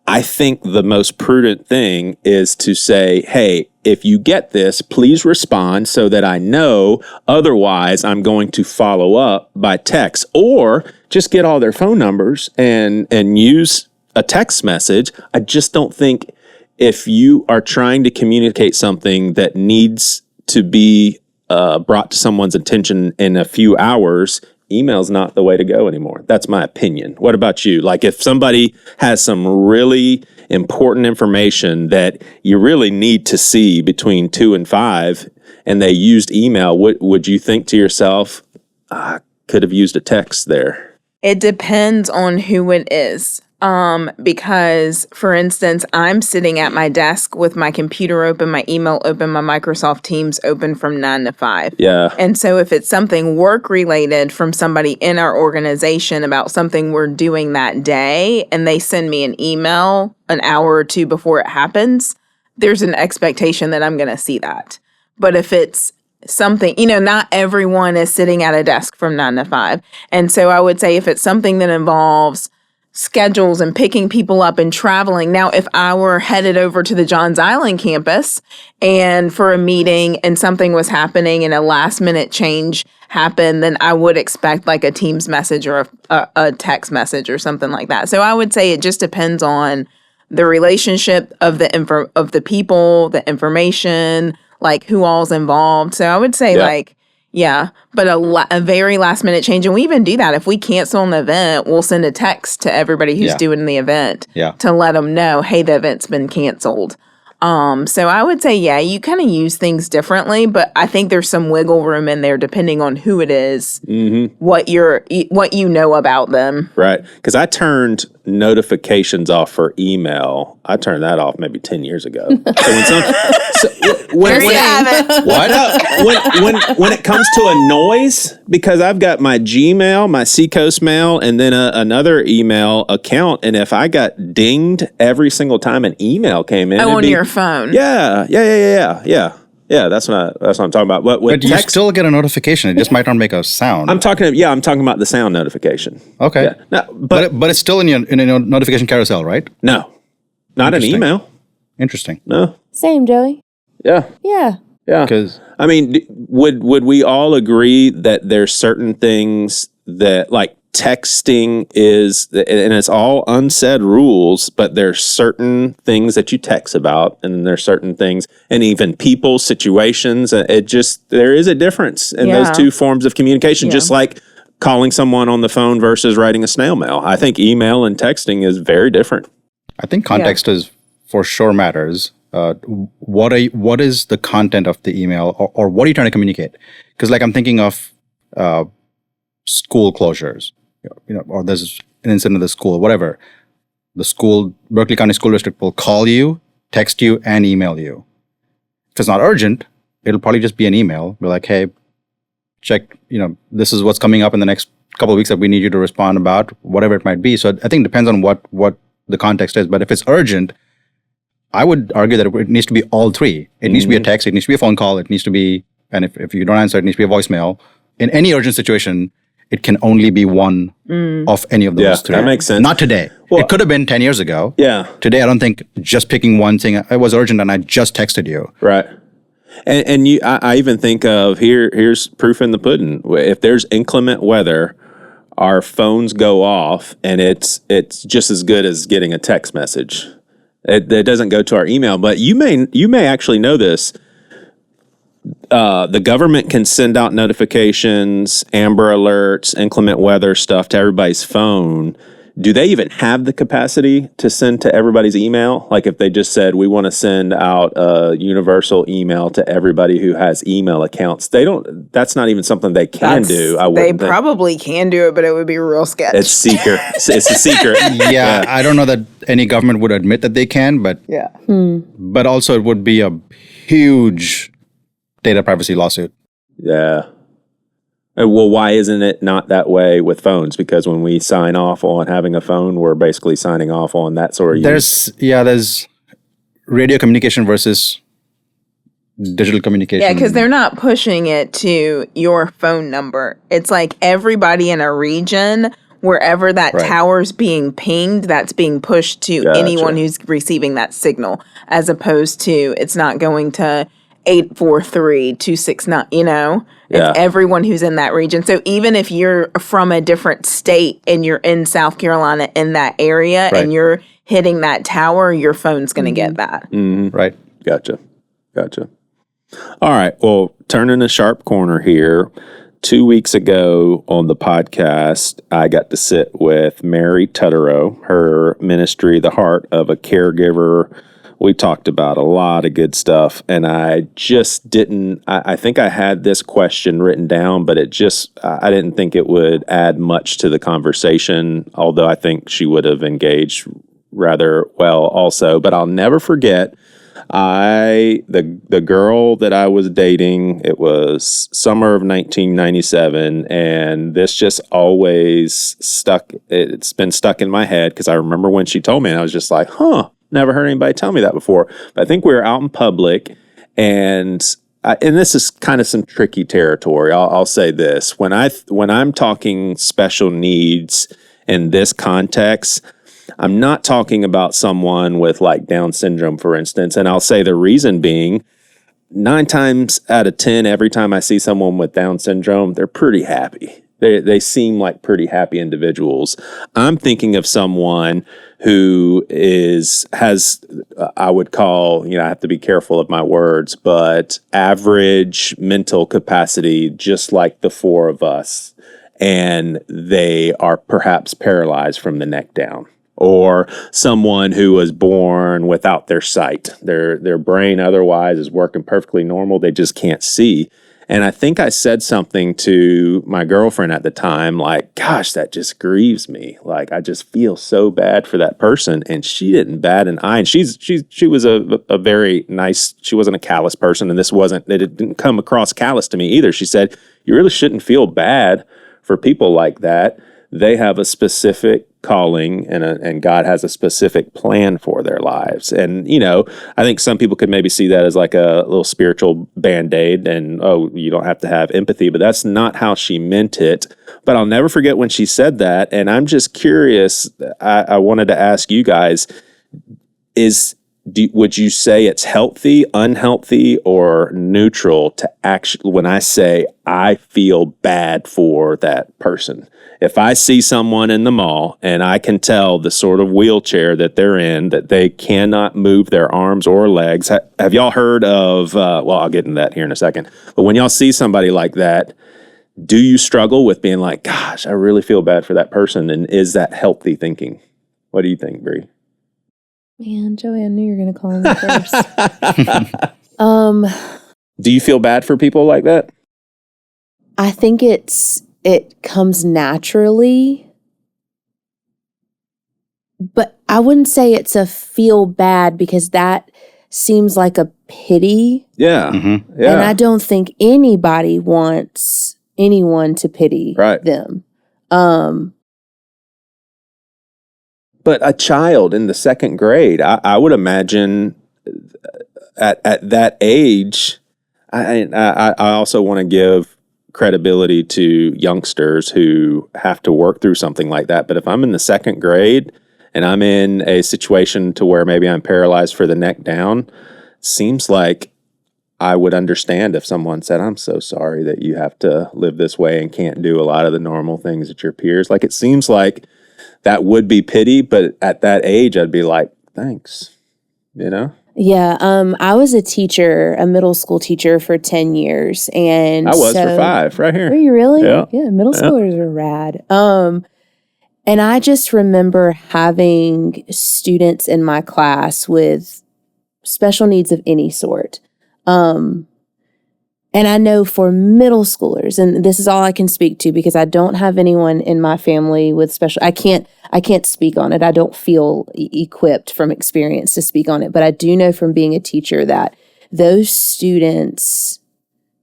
I think the most prudent thing is to say, hey, if you get this, please respond so that I know. Otherwise, I'm going to follow up by text, or just get all their phone numbers and use a text message. I just don't think, if you are trying to communicate something that needs to be brought to someone's attention in a few hours, email's not the way to go anymore. That's my opinion. What about you? Like if somebody has some really important information that you really need to see between 2 and 5 and they used email, would you think to yourself, I could have used a text there? It depends on who it is. Because, for instance, I'm sitting at my desk with my computer open, my email open, my Microsoft Teams open from 9 to 5. Yeah. And so if it's something work related from somebody in our organization about something we're doing that day, and they send me an email an hour or two before it happens, there's an expectation that I'm going to see that. But if it's something, not everyone is sitting at a desk from 9 to 5. And so I would say if it's something that involves schedules and picking people up and traveling. Now, if I were headed over to the Johns Island campus and for a meeting and something was happening and a last minute change happened, then I would expect like a Teams message or a text message or something like that. So I would say it just depends on the relationship of the people, the information, like who all's involved. So I would say but a very last minute change. And we even do that. If we cancel an event, we'll send a text to everybody who's doing the event to let them know, hey, the event's been canceled. So I would say, you kind of use things differently, but I think there's some wiggle room in there depending on who it is, what you know about them. Right. Because I turned notifications off for email. I turned that off maybe 10 years ago. So when it comes to a noise, because I've got my Gmail, my Seacoast mail, and then another email account, and if I got dinged every single time an email came in, on your phone. Yeah, that's what I'm talking about. But you still get a notification. It just might not make a sound. I'm talking about the sound notification. Okay. Yeah. No, but it's still in your notification carousel, right? No, not an email. Interesting. No. Same, Joey. Yeah. Yeah. Yeah. Because I mean, would we all agree that there's certain things that like texting is, and it's all unsaid rules, but there's certain things that you text about, and there's certain things, and even people, situations, there is a difference in those two forms of communication, just like calling someone on the phone versus writing a snail mail. I think email and texting is very different. I think context is for sure matters. What is the content of the email, or what are you trying to communicate? Because like I'm thinking of school closures, or there's an incident at the school, whatever. The school, Berkeley County School District, will call you, text you, and email you. If it's not urgent, it'll probably just be an email. Be like, hey, check, this is what's coming up in the next couple of weeks that we need you to respond about, whatever it might be. So I think it depends on what the context is. But if it's urgent, I would argue that it needs to be all three. It needs to be a text, it needs to be a phone call, it needs to be, and if you don't answer, it needs to be a voicemail. In any urgent situation, it can only be one of any of those three. That makes sense. Not today. Well, it could have been 10 years ago. Yeah. Today, I don't think just picking one thing, it was urgent and I just texted you. Right. And I even think of, here's proof in the pudding. If there's inclement weather, our phones go off, and it's just as good as getting a text message. It doesn't go to our email, but you may actually know this. The government can send out notifications, Amber Alerts, inclement weather stuff to everybody's phone. Do they even have the capacity to send to everybody's email? Like if they just said, we want to send out a universal email to everybody who has email accounts, that's not even something they can do. They probably can do it, but it would be real sketch. It's secret. It's a secret. Yeah, I don't know that any government would admit that they can, but but also it would be a huge data privacy lawsuit. Yeah. Well, why isn't it not that way with phones? Because when we sign off on having a phone, we're basically signing off on that sort of use. There's radio communication versus digital communication. Yeah, because they're not pushing it to your phone number. It's like everybody in a region, wherever that tower's being pinged, that's being pushed to anyone who's receiving that signal, as opposed to it's not going to 843-269, it's everyone who's in that region. So even if you're from a different state and you're in South Carolina in that area and you're hitting that tower, your phone's going to get that. Right. Gotcha. All right. Well, turning a sharp corner here. 2 weeks ago on the podcast, I got to sit with Mary Tutterow, her ministry, The Heart of a Caregiver. We talked about a lot of good stuff, and I just didn't, I think I had this question written down, but I didn't think it would add much to the conversation, although I think she would have engaged rather well also. But I'll never forget, the girl that I was dating, it was summer of 1997, and this just always it's been stuck in my head because I remember when she told me, and I was just like, never heard anybody tell me that before. But I think we were out in public, and this is kind of some tricky territory. I'll say this: when I'm talking special needs in this context, I'm not talking about someone with like Down syndrome, for instance. And I'll say the reason being, 9 times out of 10, every time I see someone with Down syndrome, they're pretty happy. They seem like pretty happy individuals. I'm thinking of someone who has I would call, I have to be careful of my words, but average mental capacity, just like the 4 of us. And they are perhaps paralyzed from the neck down. Or someone who was born without their sight. Their brain otherwise is working perfectly normal. They just can't see. And I think I said something to my girlfriend at the time, like, gosh, that just grieves me. Like, I just feel so bad for that person. And she didn't bat an eye. And she was a very nice, she wasn't a callous person. And it didn't come across callous to me either. She said, you really shouldn't feel bad for people like that. They have a specific calling, and God has a specific plan for their lives. And, I think some people could maybe see that as like a little spiritual Band-Aid and, you don't have to have empathy, but that's not how she meant it. But I'll never forget when she said that. And I'm just curious, I wanted to ask you guys, would you say it's healthy, unhealthy, or neutral to actually, when I say I feel bad for that person? If I see someone in the mall and I can tell the sort of wheelchair that they're in, that they cannot move their arms or legs. Have y'all heard of, I'll get into that here in a second. But when y'all see somebody like that, do you struggle with being like, gosh, I really feel bad for that person? And is that healthy thinking? What do you think, Bree? Man, Joey, I knew you were going to call me first. Do you feel bad for people like that? I think it comes naturally, but I wouldn't say it's a feel bad because that seems like a pity. Yeah. Mm-hmm. Yeah. And I don't think anybody wants anyone to pity them. But a child in the 2nd grade, I would imagine at that age, I also want to give credibility to youngsters who have to work through something like that. But if I'm in the 2nd grade and I'm in a situation to where maybe I'm paralyzed for the neck down, seems like I would understand if someone said, I'm so sorry that you have to live this way and can't do a lot of the normal things that your peers. Like, it seems like that would be pity, but at that age, I'd be like, thanks, Yeah, I was a teacher, a middle school teacher for 10 years. And I was for 5, right here. Were you really? Yeah. Yeah, middle schoolers are rad. And I just remember having students in my class with special needs of any sort. And I know for middle schoolers, and this is all I can speak to because I don't have anyone in my family with special, I can't speak on it. I don't feel equipped from experience to speak on it, but I do know from being a teacher that those students,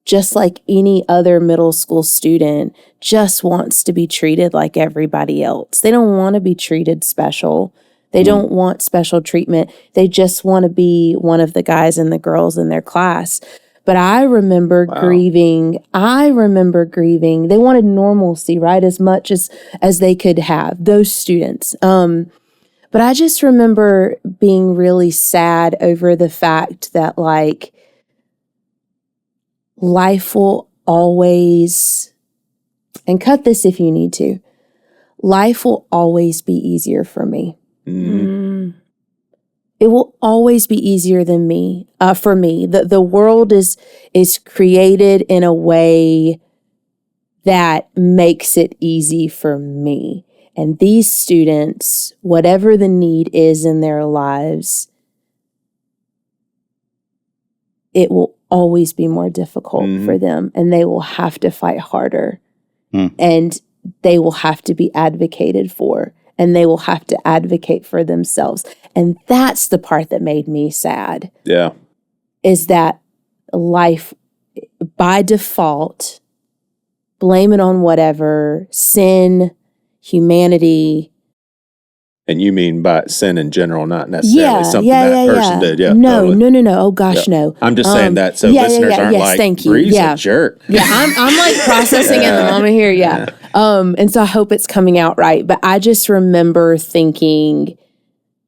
just like any other middle school student, just wants to be treated like everybody else. They don't want to be treated special. They don't want special treatment. They just want to be one of the guys and the girls in their class. But I remember grieving. They wanted normalcy, right? As much as they could have, those students. But I just remember being really sad over the fact that, like, life will always, and cut this if you need to, life will always be easier for me. Mm-hmm. It will always be easier than me, for me. The world is created in a way that makes it easy for me. And these students, whatever the need is in their lives, it will always be more difficult for them, and they will have to fight harder. And they will have to be advocated for, and they will have to advocate for themselves. And that's the part that made me sad. Yeah. Is that life, by default, blame it on whatever, sin, humanity. And you mean by sin in general, not necessarily something that person did. Yeah. No, totally. no. Oh gosh, no. I'm just saying that so listeners aren't yes, like, thank you. Bree's a jerk. Yeah, I'm like processing in the moment here. Yeah. And so I hope it's coming out right. But I just remember thinking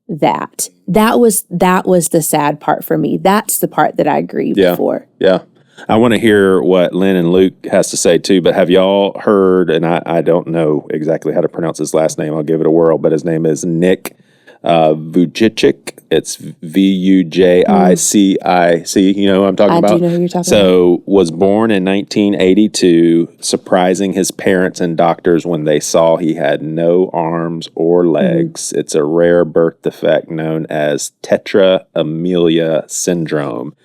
that was the sad part for me. That's the part that I grieved for. Yeah. I want to hear what Lynn and Luke has to say too, but have y'all heard, and I don't know exactly how to pronounce his last name, I'll give it a whirl, but his name is Nick Vujicic. It's Vujicic. You know who I'm talking about? I do know who you're talking about. So was born in 1982, surprising his parents and doctors when they saw he had no arms or legs. It's a rare birth defect known as tetra-amelia syndrome.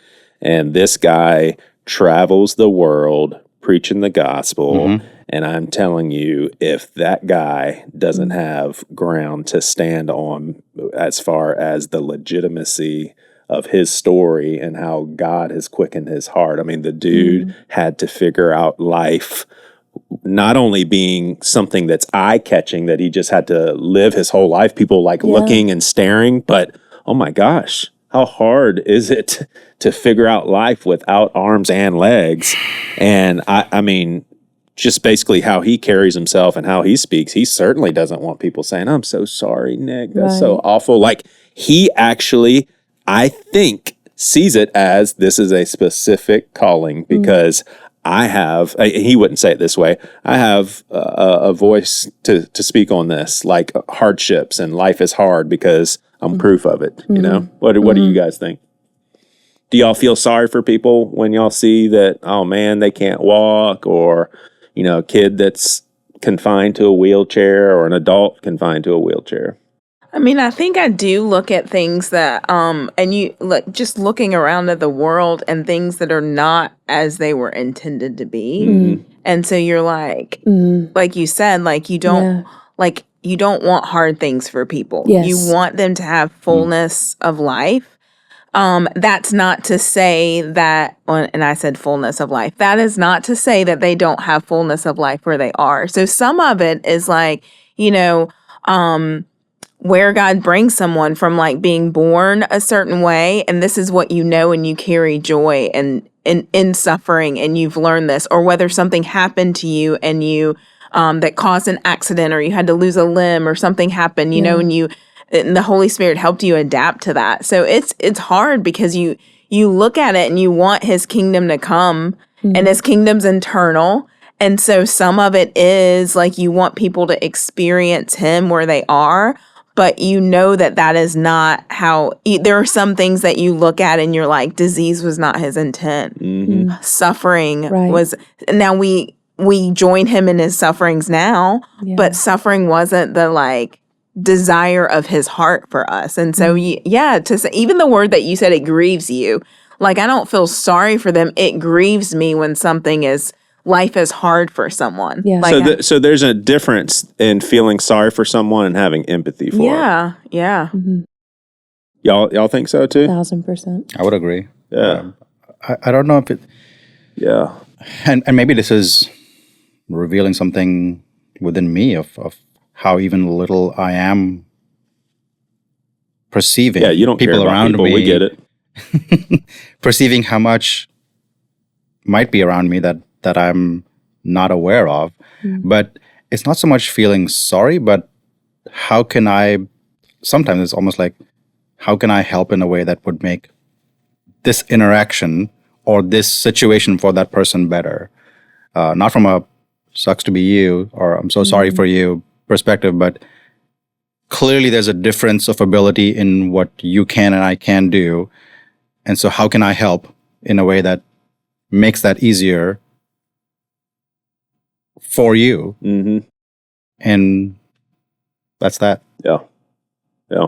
And this guy travels the world preaching the gospel. And I'm telling you, if that guy doesn't have ground to stand on as far as the legitimacy of his story and how God has quickened his heart, I mean, the dude had to figure out life not only being something that's eye-catching, that he just had to live his whole life, people like looking and staring, but oh my gosh, how hard is it to figure out life without arms and legs? And I mean, just basically how he carries himself and how he speaks, he certainly doesn't want people saying, I'm so sorry, Nick, that's so awful. Like, he actually, I think, sees it as this is a specific calling because I have, he wouldn't say it this way, I have a voice to speak on this, like hardships and life is hard because I'm proof of it, you know? What do you guys think? Do y'all feel sorry for people when y'all see that, oh man, they can't walk, or, you know, a kid that's confined to a wheelchair or an adult confined to a wheelchair? I mean, I think I do look at things that, and you look, just looking around at the world and things that are not as they were intended to be. And so you're like you said, like you don't, you don't want hard things for people. Yes. You want them to have fullness of life. That's not to say that, and I said fullness of life, that is not to say that they don't have fullness of life where they are. So some of it is like, you know, where God brings someone from, like being born a certain way, and this is what you know, and you carry joy and in suffering, and you've learned this, or whether something happened to you and you that caused an accident, or you had to lose a limb, or something happened, you know, and the Holy Spirit helped you adapt to that. So it's hard because you look at it and you want His kingdom to come, and His kingdom's internal. And so some of it is like you want people to experience Him where they are, but you know that is not how, there are some things that you look at and you're like, disease was not His intent. Suffering was, now we join Him in His sufferings now, but suffering wasn't the like desire of His heart for us. And so, to say, even the word that you said, it grieves you. Like, I don't feel sorry for them. It grieves me when life is hard for someone. Yeah. Like, So there's a difference in feeling sorry for someone and having empathy for them. Yeah. Y'all think so too? 1,000%. I would agree. Yeah. I don't know if it, Yeah. and maybe this is revealing something within me of how even little I am perceiving. Yeah, you don't people care about around people. me. We get it. Perceiving how much might be around me that I'm not aware of. But it's not so much feeling sorry, but how can I, sometimes it's almost like, how can I help in a way that would make this interaction or this situation for that person better? Not from a sucks to be you or I'm so sorry for you perspective, but clearly there's a difference of ability in what you can and I can do. And so how can I help in a way that makes that easier for you. Mm-hmm. And that's that. Yeah. Yeah.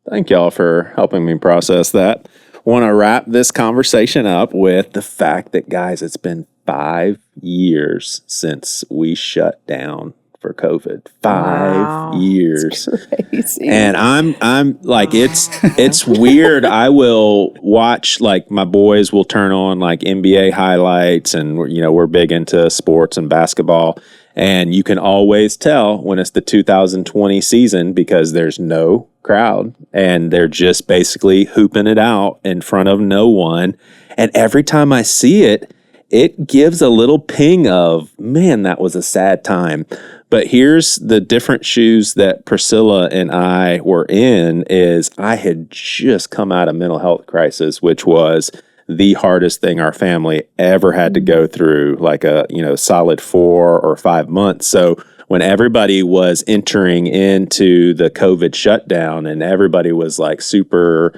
Thank y'all for helping me process that. Want to wrap this conversation up with the fact that, guys, it's been 5 years since we shut down for COVID. 5 years. Crazy. And I'm like, it's weird. I will watch, like, my boys will turn on like NBA highlights, and we're big into sports and basketball. And you can always tell when it's the 2020 season because there's no crowd and they're just basically hooping it out in front of no one. And every time I see it, it gives a little ping of, man, that was a sad time. But here's the different shoes that Priscilla and I were in is I had just come out of mental health crisis, which was the hardest thing our family ever had to go through, like a solid 4 or 5 months. So when everybody was entering into the COVID shutdown and everybody was like super,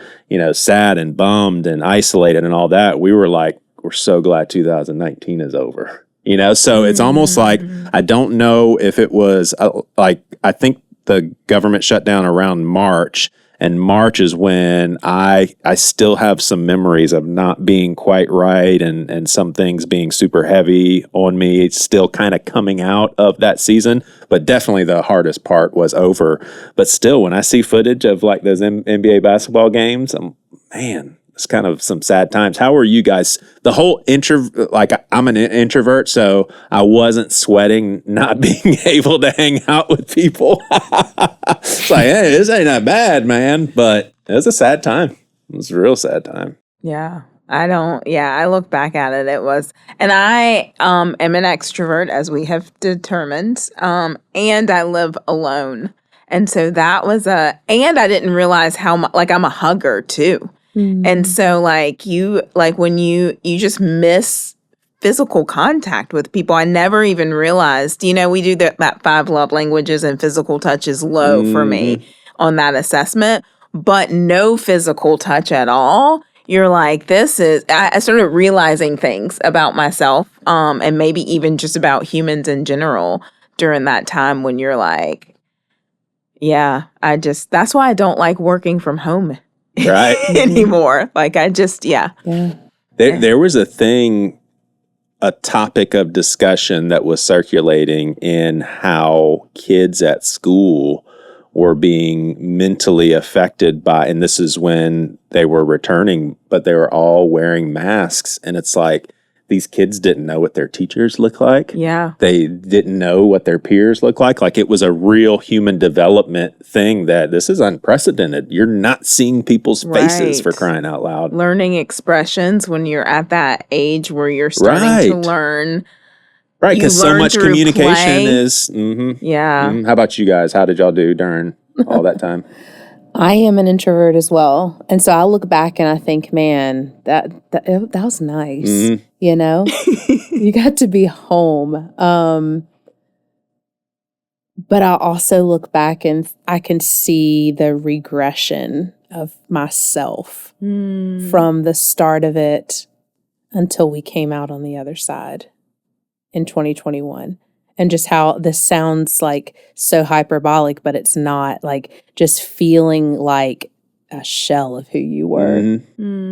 sad and bummed and isolated and all that, we were like, we're so glad 2019 is over. So it's almost like, I don't know if it was I think the government shut down around March. And March is when I still have some memories of not being quite right and some things being super heavy on me. It's still kind of coming out of that season, but definitely the hardest part was over. But still, when I see footage of like those NBA basketball games, man, it's kind of some sad times. How are you guys? The whole I'm an introvert, so I wasn't sweating not being able to hang out with people. It's like, hey, this ain't that bad, man. But it was a sad time. It was a real sad time. Yeah. I look back at it. It was, and I am an extrovert, as we have determined, and I live alone. And so that was and I didn't realize how much, like, I'm a hugger too. And so when you just miss physical contact with people. I never even realized, we do that 5 love languages, and physical touch is low for me on that assessment, but no physical touch at all. You're like, I started realizing things about myself, and maybe even just about humans in general during that time when you're like, yeah, that's why I don't like working from home. Right. Anymore. Like There was a topic of discussion that was circulating in how kids at school were being mentally affected by, and this is when they were returning, but they were all wearing masks. And it's like, these kids didn't know what their teachers look like. Yeah. They didn't know what their peers look like. Like, it was a real human development thing that this is unprecedented. You're not seeing people's faces, for crying out loud. Learning expressions when you're at that age where you're starting to learn. Right, because so much communication play. is. Yeah. How about you guys? How did y'all do during all that time? I am an introvert as well. And so I look back and I think, man, that was nice. You got to be home. But I also look back and I can see the regression of myself from the start of it until we came out on the other side in 2021. And just how this sounds like so hyperbolic, but it's not, like just feeling like a shell of who you were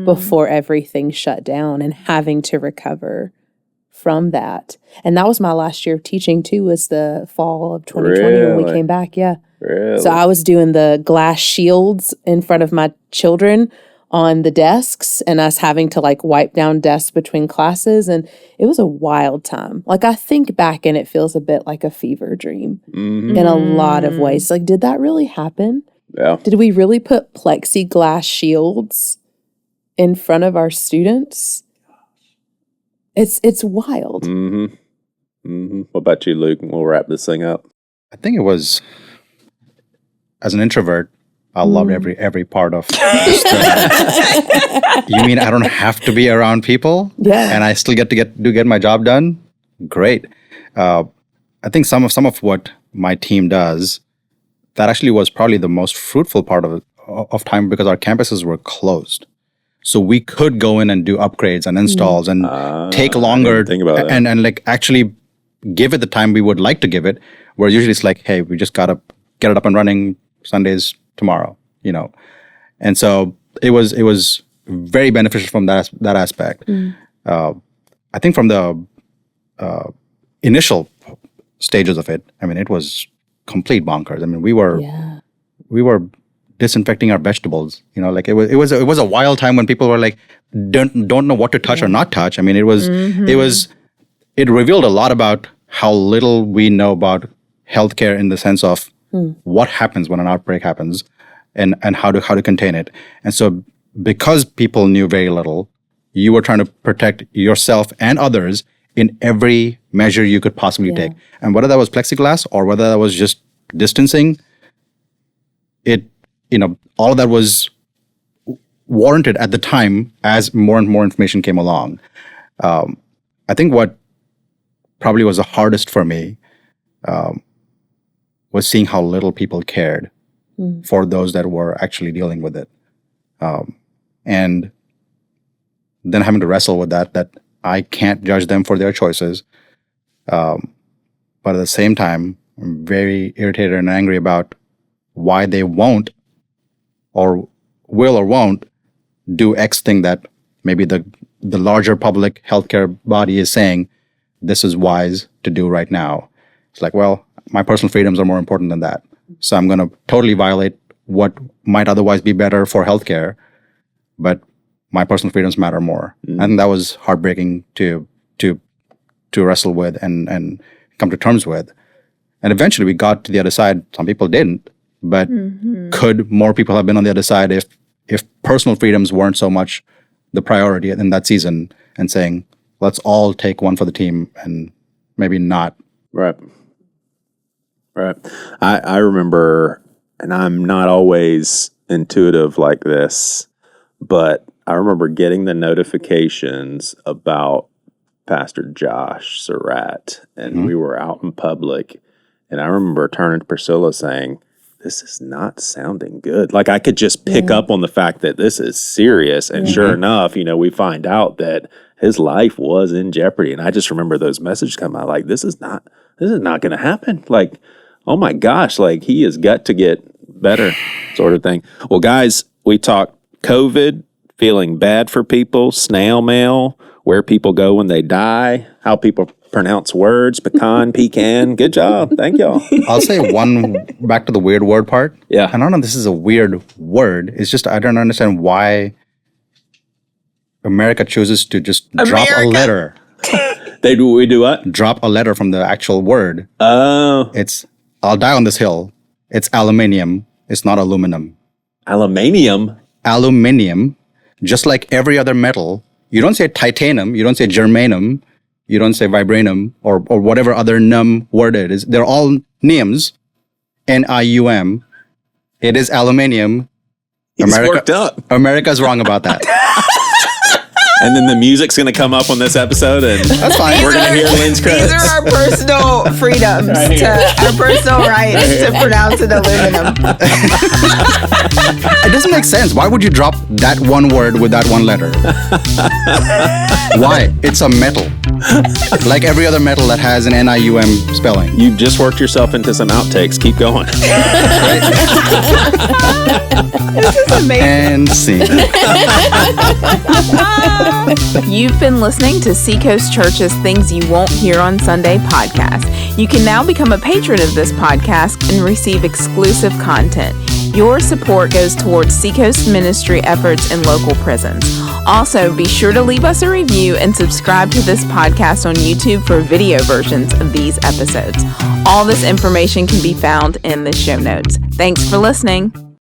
before everything shut down and having to recover from that. And that was my last year of teaching too, was the fall of 2020 when we came back. Yeah. Really? So I was doing the glass shields in front of my children on the desks and us having to like wipe down desks between classes. And it was a wild time. Like, I think back and it feels a bit like a fever dream in a lot of ways. Like, did that really happen? Yeah. Did we really put plexiglass shields in front of our students? It's wild. What about you, Luke? We'll wrap this thing up. I think it was, as an introvert, I loved every part of this journey. You mean I don't have to be around people? Yeah. And I still get to get my job done? Great. I think some of what my team does, that actually was probably the most fruitful part of time, because our campuses were closed. So we could go in and do upgrades and installs and take longer think about that. and like actually give it the time we would like to give it, where usually it's like, hey, we just got to get it up and running Sundays tomorrow, And so it was very beneficial from that aspect. I think from the initial stages of it, I mean, it was complete bonkers. I mean, we were disinfecting our vegetables. Like it was a wild time when people were like, don't know what to touch or not touch. I mean, it revealed a lot about how little we know about healthcare in the sense of what happens when an outbreak happens and how to contain it. And so because people knew very little, you were trying to protect yourself and others in every measure you could possibly take. And whether that was plexiglass or whether that was just distancing, all of that was warranted at the time as more and more information came along. I think what probably was the hardest for me was seeing how little people cared for those that were actually dealing with it. And then having to wrestle with that I can't judge them for their choices. But at the same time, I'm very irritated and angry about why they won't or will or won't do X thing that maybe the larger public healthcare body is saying this is wise to do right now. It's like, well, my personal freedoms are more important than that. So I'm going to totally violate what might otherwise be better for healthcare, but my personal freedoms matter more. And that was heartbreaking to wrestle with and come to terms with. And eventually we got to the other side. Some people didn't, but could more people have been on the other side if personal freedoms weren't so much the priority in that season, and saying, let's all take one for the team and maybe not. Right. I remember, and I'm not always intuitive like this, but I remember getting the notifications about Pastor Josh Surratt, and we were out in public, and I remember turning to Priscilla saying, this is not sounding good. Like I could just pick up on the fact that this is serious, and sure enough, we find out that his life was in jeopardy, and I just remember those messages come out like, this is not going to happen. Like, oh my gosh, like he has got to get better, sort of thing. Well, guys, we talked COVID, feeling bad for people, snail mail, where people go when they die, how people pronounce words, pecan. Good job. Thank y'all. I'll say one back to the weird word part. Yeah. I don't know if this is a weird word. It's just I don't understand why America chooses to just drop a letter. We do what? Drop a letter from the actual word. Oh. It's, I'll die on this hill. It's aluminium. It's not aluminum. Aluminium? Aluminium. Just like every other metal, you don't say titanium, you don't say germanium, you don't say vibranium, or whatever other num word it is. They're all niums, N-I-U-M. It is aluminium. He's worked up. America's wrong about that. And then the music's going to come up on this episode, and that's fine. We're going to hear Lynn's credits. These are our personal freedoms, our personal rights to pronounce it aluminum. It doesn't make sense. Why would you drop that one word with that one letter? Why? It's a metal. Like every other metal that has an N-I-U-M spelling. You've just worked yourself into some outtakes. Keep going. This is amazing. And scene. You've been listening to Seacoast Church's Things You Won't Hear on Sunday podcast. You can now become a patron of this podcast and receive exclusive content. Your support goes towards Seacoast ministry efforts in local prisons. Also, be sure to leave us a review and subscribe to this podcast on YouTube for video versions of these episodes. All this information can be found in the show notes. Thanks for listening.